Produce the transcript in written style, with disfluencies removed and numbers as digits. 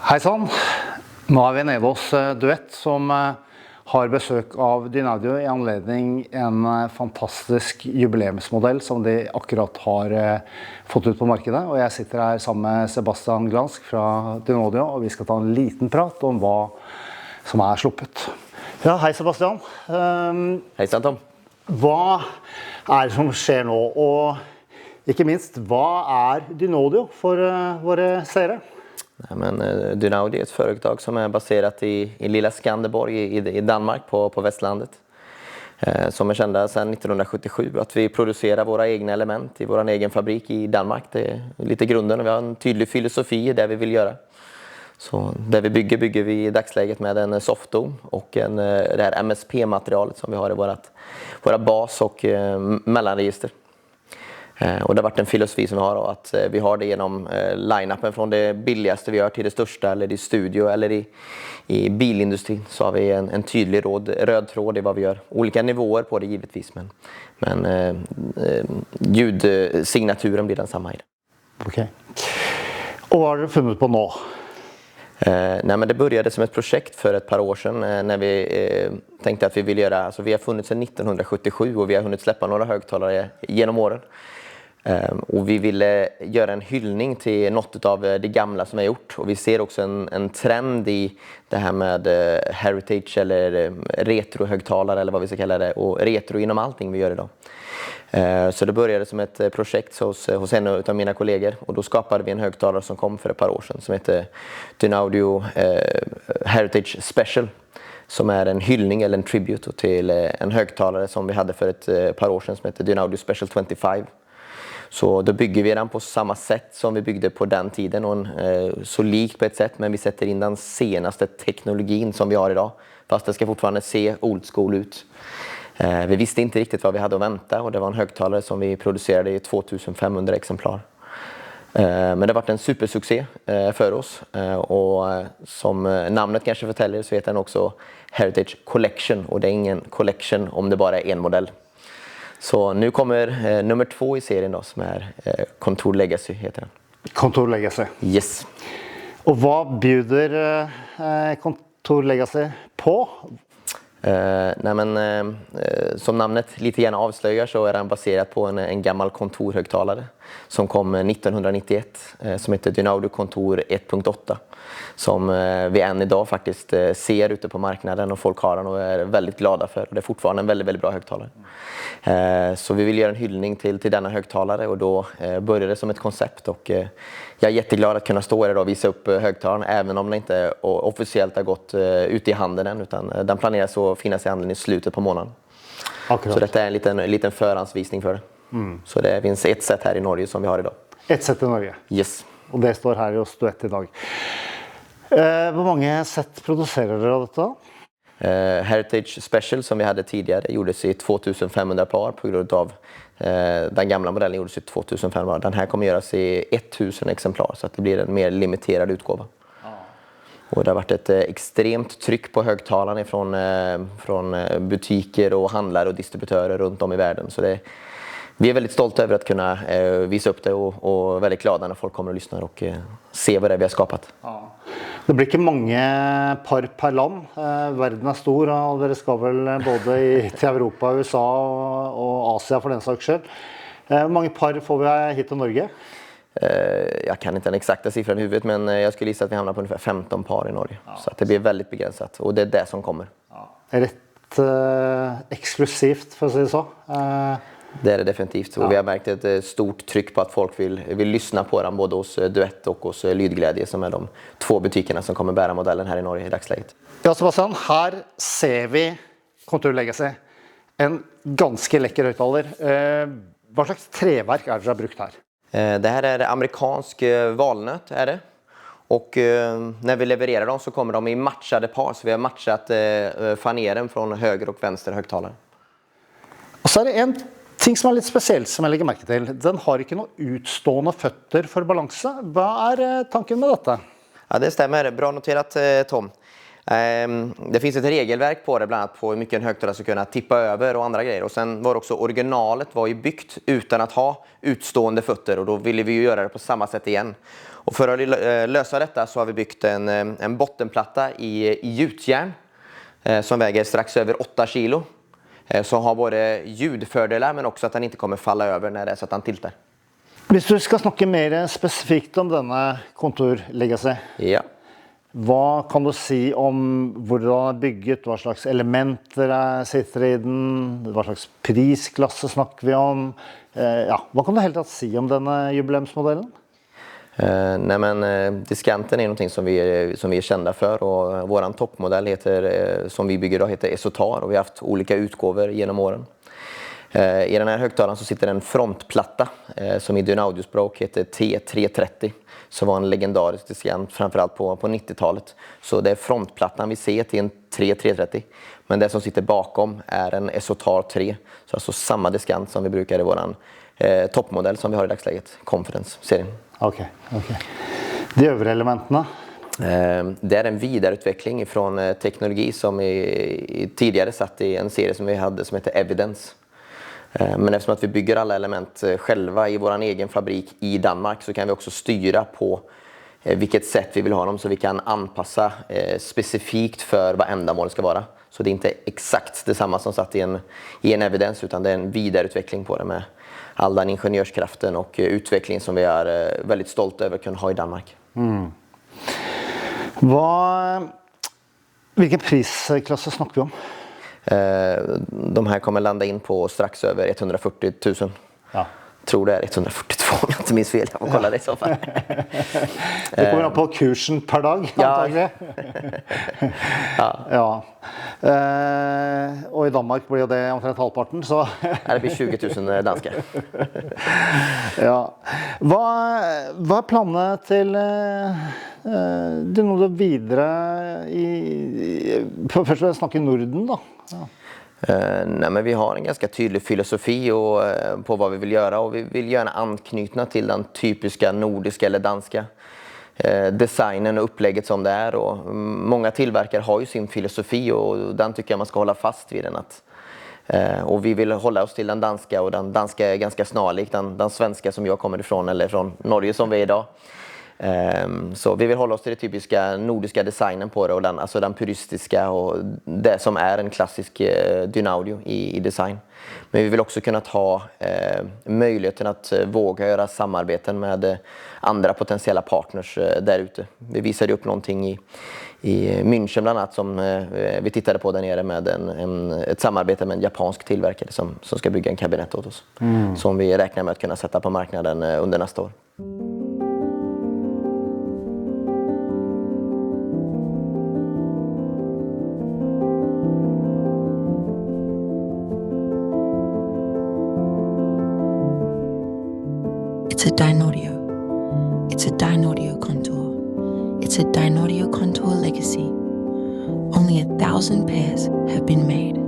Hei sann, nå vi nede hos Duett som har besøk av Dynaudio I anledning en fantastisk jubileumsmodell som de akkurat har fått ut på markedet. Og jeg sitter her sammen med Sebastian Glansk fra Dynaudio, og vi skal ta en liten prat om hva som sluppet. Ja, hei Sebastian. Hei sann Tom. Hva det som skjer nå, og ikke minst, hva Dynaudio for våre seere? Nej, men Dynaudio är ett företag som är baserat i lilla Skanderborg i Danmark på Västlandet. Som är kända sedan 1977 att vi producerar våra egna element i vår egen fabrik i Danmark. Det är lite grunden och vi har en tydlig filosofi i det vi vill göra. Så det vi bygger vi I dagsläget med en softdom och det här MSP-materialet som vi har I våra bas- och mellanregister. Och det har varit en filosofi som vi har att vi har det genom line-upen från det billigaste vi gör till det största eller I studio eller i bilindustrin så har vi en tydlig röd tråd I vad vi gör. Olika nivåer på det givetvis men ljudsignaturen blir densamma I det. Okej. Och vad har du funnit på nu? Nej, men det började som ett projekt för ett par år sedan när vi tänkte att vi vill göra, alltså vi har funnits sedan 1977 och vi har hunnit släppa några högtalare genom åren. Och vi ville göra en hyllning till något av det gamla som är gjort och vi ser också en trend I det här med heritage eller retrohögtalare eller vad vi ska kalla det och retro inom allting vi gör idag. Så det började som ett projekt hos en av mina kollegor och då skapade vi en högtalare som kom för ett par år sedan som heter Dynaudio Heritage Special som en hyllning eller en tribute till en högtalare som vi hade för ett par år sedan som heter Dynaudio Special 25. Så då bygger vi den på samma sätt som vi byggde på den tiden och så likt på ett sätt men vi sätter in den senaste teknologin som vi har idag fast det ska fortfarande se old school ut. Vi visste inte riktigt vad vi hade att vänta och det var en högtalare som vi producerade I 2500 exemplar. Men det har varit en supersuccé för oss och som namnet kanske förtäljer så heter den också Heritage Collection och det är ingen collection om det bara är en modell. Så nu kommer nummer 2 I serien då som Contour Legacy heter den. Contour Legacy. Yes. Och vad bjuder Contour Legacy på? Nej men som namnet lite gärna avslöjar så den baserad på en gammal kontorhögtalare som kom 1991 som heter Dynaudio Contour 1.8 som vi än idag faktiskt ser ute på marknaden och folk har den och är väldigt glada för och det är fortfarande en väldigt bra högtalare. Så vi vill göra en hyllning till denna högtalare och då började det som ett koncept och jag är jätteglad att kunna stå här idag och visa upp högtalaren även om den inte officiellt har gått ut I handeln än utan den planeras att finnas I handeln I slutet på månaden. Akkurat. Så detta är en liten förhandsvisning för det. Så det finns ett set här I Norge som vi har idag. Ett set I Norge? Yes. Och det står här hos Duett idag. Hur många set producerar du av detta? Heritage Special som vi hade tidigare gjordes I 2500 par på grund av den gamla modellen gjordes I 2500. Den här kommer göras I 1000 exemplar så att det blir en mer limiterad utgåva. Och det har varit ett extremt tryck på högtalarna från butiker och handlare och distributörer runt om I världen så vi är väldigt stolta över att kunna visa upp det och väldigt glada när folk kommer och lyssnar och ser vad det är vi har skapat. Ja. Det blir inte många par per land. Världen är stor och dere ska väl både till Europa, USA och Asien för den sakens skull. Hur många par får vi hit till Norge? Jag kan inte den exakta siffran I huvudet men jag skulle gissa att vi hamnar på ungefär 15 par I Norge. Ja. Så att det blir väldigt begränsat och det är det som kommer. Ja. Rätt exklusivt för att säga så. Det är det definitivt och vi har märkt ett stort tryck på att folk vill lyssna på den både hos Duett och hos Lydglädje som är de 2 butikerna som kommer bära modellen här I Norge I dagsläget. Ja Sebastian, här ser vi Contour Legacy. En ganska läcker högtalare. Vad slags träverk det du har brukt här? Det här är amerikansk valnöt är det. Och när vi levererar dem så kommer de I matchade par så vi har matchat faneren från höger och vänster högtalare. Och så är det en ting som lite speciellt som jag lägger märke till. Den har inte några utstående fötter för balans. Vad är tanken med detta? Ja, det stämmer. Bra noterat Tom. Det finns ett regelverk på det, bland annat på hur mycket en högtalare ska kunna tippa över och andra grejer. Och sen var också originalet var ju byggt utan att ha utstående fötter, och då ville vi ju göra det på samma sätt igen. Och för att lösa detta så har vi byggt en bottenplatta i gjutjärn som väger strax över 8 kilo. Som har både ljudfördelar men också att den inte kommer falla över när det är så att den tiltar. Hvis du skal snakke mer spesifikt om denne kontorlegacy, Ja. hva kan du si om hvordan den er bygget, hva slags elementer sitter i den, hva slags prisklasse snakker vi om? Ja, hva kan du helt tatt si om denne jubileumsmodellen? Nej, men diskanten är någonting som vi är kända för, och våran toppmodell heter, som vi bygger idag, heter Esotar, och vi har haft olika utgåvor genom åren. I den här högtalaren så sitter en frontplatta som i Dynaudio-språk heter T330, som var en legendarisk diskant framförallt på 90-talet. Så det är frontplattan vi ser till en 330, men det som sitter bakom är en Esotar 3, så alltså samma diskant som vi brukar i våran toppmodell som vi har i dagsläget, Confidence-serien. Okej. De övriga elementene? Det är en vidareutveckling från teknologi som tidigare satt i en serie som vi hade som heter Evidence. Men eftersom att vi bygger alla element själva i vår egen fabrik i Danmark, så kan vi också styra på vilket sätt vi vill ha dem, så vi kan anpassa specifikt för vad ändamålet ska vara. Så det är inte exakt detsamma som satt i en Evidence, utan det är en vidareutveckling på det med all den ingenjörskraften och utveckling som vi är väldigt stolta över att kunna ha i Danmark. Vilken prisklasse snakker vi om? De här kommer landa in på strax över 140 000. Ja. Tror det är 142 om jag inte minns fel. Jag får kolla det i så fall. Det kommer an på kursen per dag, antagelig. Ja. Og i Danmark blir jo det omtrent halvparten, så... Det blir 20 000 danskar. Ja. Hva er planene til Dynaudio videre først og fremst snakke i Norden, da? Ja. Nej, men vi har en ganska tydlig filosofi på vad vi vill göra, och vi vill gärna anknyta till den typiska nordiska eller danska designen och upplägget som det är, och många tillverkare har ju sin filosofi, och den tycker jag man ska hålla fast vid den. Och vi vill hålla oss till den danska, och den danska är ganska snarlik den svenska som jag kommer ifrån, eller från Norge som vi är idag. Så vi vill hålla oss till det typiska nordiska designen på det, och den puristiska och det som är en klassisk Dynaudio i design. Men vi vill också kunna ta möjligheten att våga göra samarbeten med andra potentiella partners där ute. Vi visade upp någonting i München bland annat som vi tittade på där nere, med ett samarbete med en japansk tillverkare som ska bygga en kabinett åt oss. Som vi räknar med att kunna sätta på marknaden under nästa år. It's a Dynaudio. It's a Dynaudio Contour. It's a Dynaudio Contour legacy. Only 1,000 pairs have been made.